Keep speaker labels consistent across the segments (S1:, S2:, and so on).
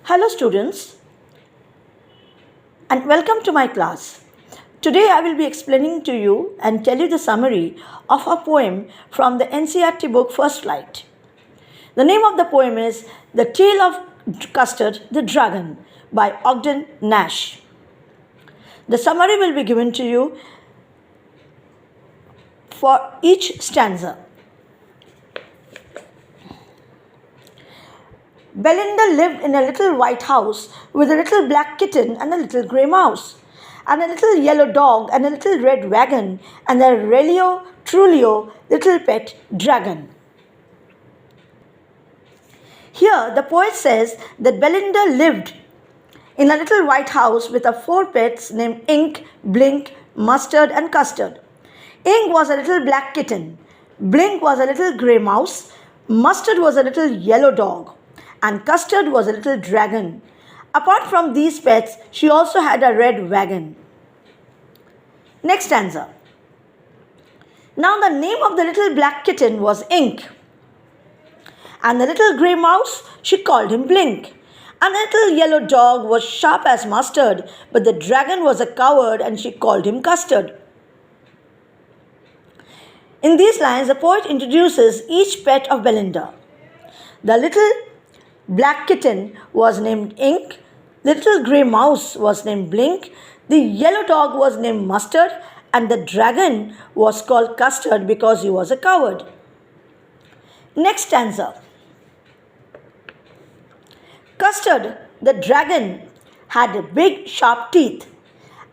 S1: Hello students and welcome to my class. Today I will be explaining to you and tell you the summary of a poem from the NCERT book First Flight. The name of the poem is The Tale of Custard the Dragon by Ogden Nash. The summary will be given to you for each stanza. Belinda lived in a little white house with a little black kitten and a little grey mouse, and a little yellow dog and a little red wagon, and a Relio Trulio little pet dragon. Here the poet says that Belinda lived in a little white house with her 4 pets named Ink, Blink, Mustard and Custard. Ink was a little black kitten, Blink was a little grey mouse, Mustard was a little yellow dog, and Custard was a little dragon. Apart from these pets, she also had a red wagon. Next stanza. Now the name of the little black kitten was Ink, and the little grey mouse, she called him Blink, and the little yellow dog was sharp as mustard, but the dragon was a coward and she called him Custard. In these lines, the poet introduces each pet of Belinda. The little black kitten was named Ink, the little grey mouse was named Blink, the yellow dog was named Mustard, and the dragon was called Custard because he was a coward. Next stanza. Custard, the dragon, had big sharp teeth,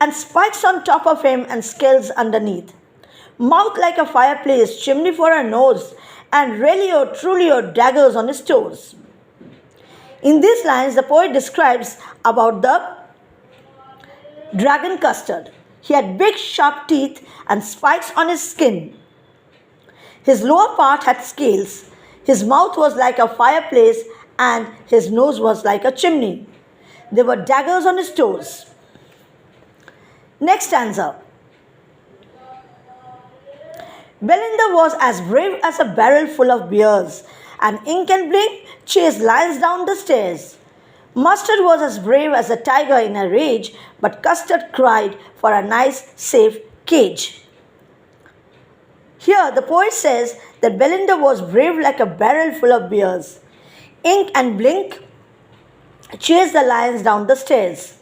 S1: and spikes on top of him and scales underneath, mouth like a fireplace, chimney for a nose, and Relio Trulio daggers on his toes. In these lines, the poet describes about the dragon Custard. He had big sharp teeth and spikes on his skin. His lower part had scales. His mouth was like a fireplace and his nose was like a chimney. There were daggers on his toes. Next stanza. Belinda was as brave as a barrel full of beers, and Ink and Blink chased lions down the stairs. Mustard was as brave as a tiger in a rage, but Custard cried for a nice, safe cage. Here the poet says that Belinda was brave like a barrel full of beers. Ink and Blink chased the lions down the stairs.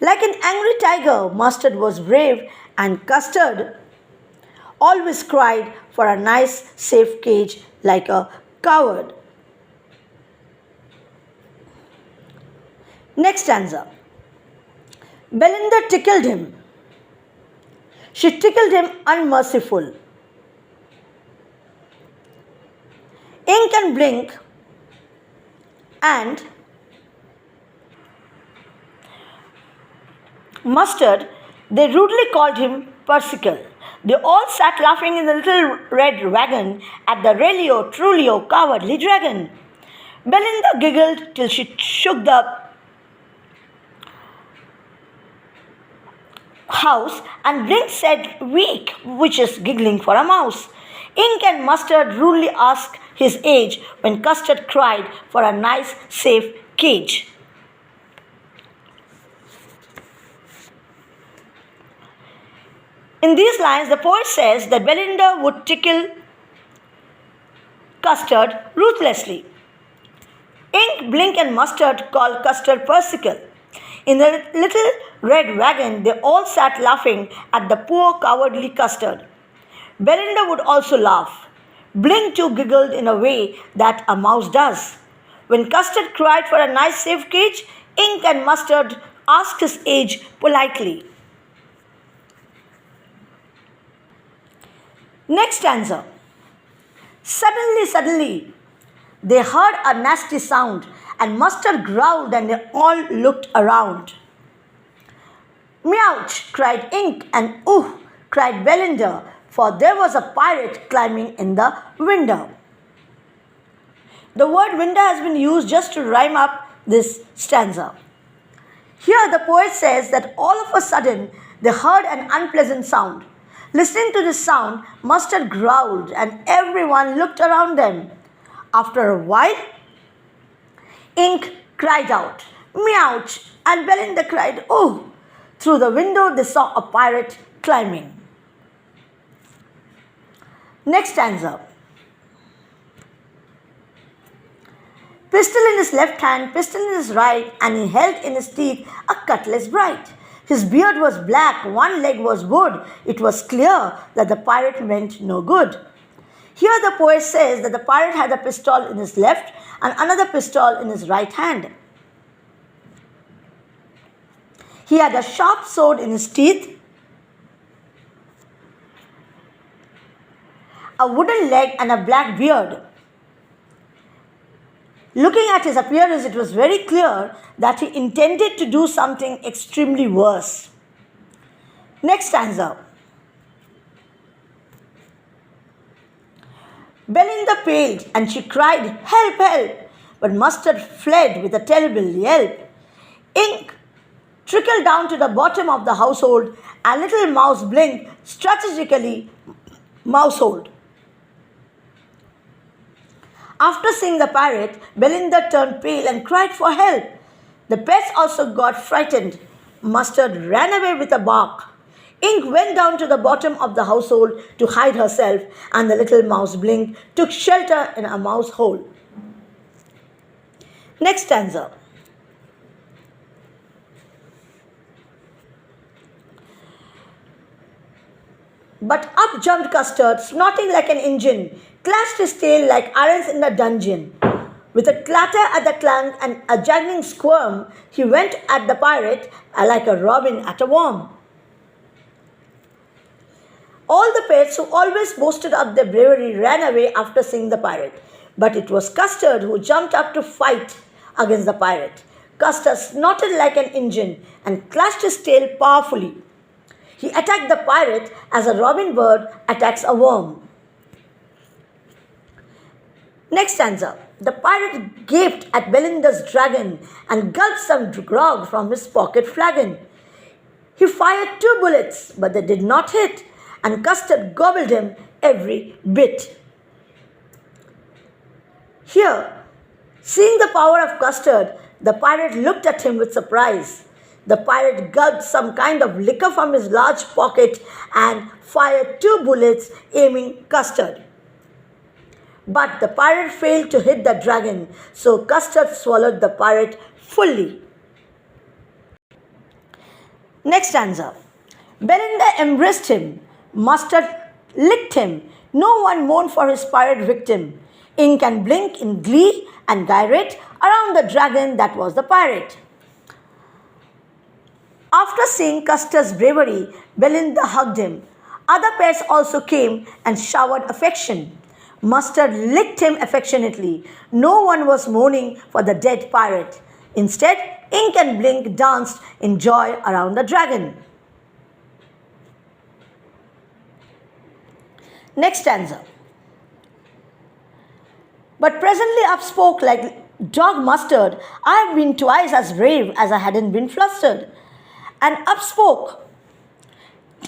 S1: Like an angry tiger, Mustard was brave, and Custard always cried for a nice, safe cage like a coward. Next stanza. Belinda tickled him. She tickled him unmerciful. Ink and Blink and Mustard, they rudely called him Persicle. They all sat laughing in the little red wagon at the Relio Trulio cowardly dragon. Belinda giggled till she shook the house, and Blink said weak, which is giggling for a mouse. Ink and Mustard rudely asked his age when Custard cried for a nice, safe cage. In these lines, the poet says that Belinda would tickle Custard ruthlessly. Ink, Blink and Mustard called Custard Persicle. In the little red wagon, they all sat laughing at the poor cowardly Custard. Belinda would also laugh. Blink too giggled in a way that a mouse does. When Custard cried for a nice safe cage, Ink and Mustard asked his age politely. Next stanza. Suddenly, they heard a nasty sound, and Mustard growled and they all looked around. Meouch, cried Ink, and ooh, cried Belinda, for there was a pirate climbing in the window. The word window has been used just to rhyme up this stanza. Here the poet says that all of a sudden they heard an unpleasant sound. Listening to this sound, Mustard growled and everyone looked around them. After a while, Ink cried out, Meouch! And Belinda cried, oh! Through the window they saw a pirate climbing. Next stanza. Pistol in his left hand, pistol in his right, and he held in his teeth a cutlass bright. His beard was black, one leg was wood. It was clear that the pirate meant no good. Here the poet says that the pirate had a pistol in his left and another pistol in his right hand. He had a sharp sword in his teeth, a wooden leg, and a black beard. Looking at his appearance, it was very clear that he intended to do something extremely worse. Next stanza. Belinda paled and she cried, help, help! But Mustard fled with a terrible yelp. Ink trickled down to the bottom of the household, and little Mouse blinked strategically mousehold. After seeing the pirate, Belinda turned pale and cried for help. The pets also got frightened. Mustard ran away with a bark. Ink went down to the bottom of the household to hide herself, and the little mouse Blink took shelter in a mouse hole. Next stanza. But up jumped Custard, snorting like an engine, clashed his tail like irons in a dungeon. With a clatter at the clank and a jangling squirm, he went at the pirate like a robin at a worm. All the pets who always boasted up their bravery ran away after seeing the pirate. But it was Custard who jumped up to fight against the pirate. Custard snorted like an engine and clashed his tail powerfully. He attacked the pirate as a robin bird attacks a worm. Next stanza. The pirate gaped at Belinda's dragon and gulped some grog from his pocket flagon. He fired 2 bullets, but they did not hit, and Custard gobbled him every bit. Here, seeing the power of Custard, the pirate looked at him with surprise. The pirate gulped some kind of liquor from his large pocket and fired 2 bullets aiming Custard. But the pirate failed to hit the dragon, so Custard swallowed the pirate fully. Next stanza. Belinda embraced him. Mustard licked him. No one mourned for his pirate victim. Ink and Blink in glee and gyrate around the dragon that was the pirate. After seeing Custard's bravery, Belinda hugged him. Other pets also came and showered affection. Mustard licked him affectionately. No one was mourning for the dead pirate. Instead, Ink and Blink danced in joy around the dragon. Next stanza. But presently up spoke like dog Mustard, I have been twice as brave as I hadn't been flustered. And up spoke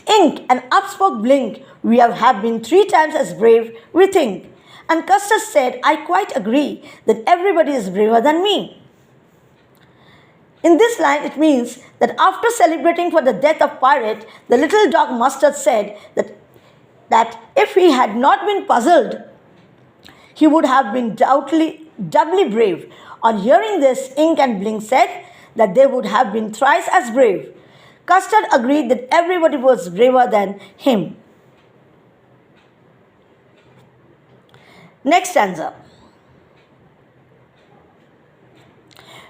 S1: Ink and up spoke Blink, we have been 3 times as brave, we think. And Custard said, I quite agree that everybody is braver than me. In this line, it means that after celebrating for the death of pirate, the little dog Mustard said that if he had not been puzzled, he would have been doubly brave. On hearing this, Ink and Blink said that they would have been thrice as brave. Custard agreed that everybody was braver than him. Next stanza.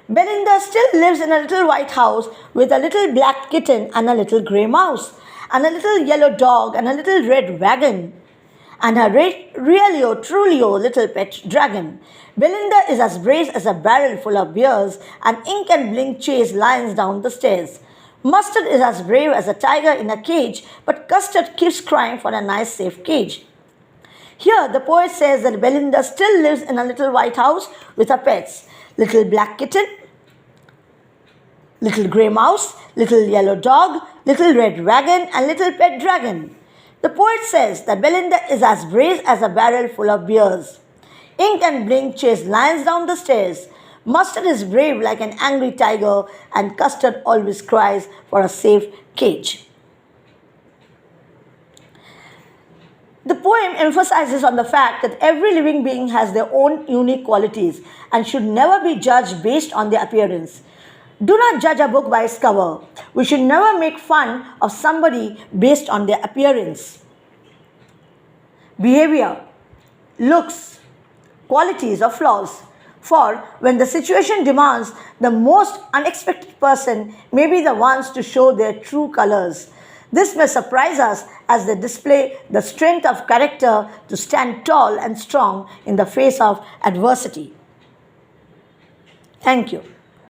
S1: Belinda still lives in a little white house with a little black kitten and a little grey mouse, and a little yellow dog and a little red wagon, and her really truly little pet dragon. Belinda is as brave as a barrel full of beers, and Ink and Blink chase lions down the stairs. Mustard is as brave as a tiger in a cage, but Custard keeps crying for a nice safe cage. Here the poet says that Belinda still lives in a little white house with her pets, little black kitten, little grey mouse, little yellow dog, little red wagon, and little pet dragon. The poet says that Belinda is as brave as a barrel full of beers. Ink and Blink chase lions down the stairs. Mustard is brave like an angry tiger, and Custard always cries for a safe cage. The poem emphasizes on the fact that every living being has their own unique qualities and should never be judged based on their appearance. Do not judge a book by its cover. We should never make fun of somebody based on their appearance, behavior, looks, qualities, or flaws. For when the situation demands, the most unexpected person may be the ones to show their true colors. This may surprise us as they display the strength of character to stand tall and strong in the face of adversity. Thank you.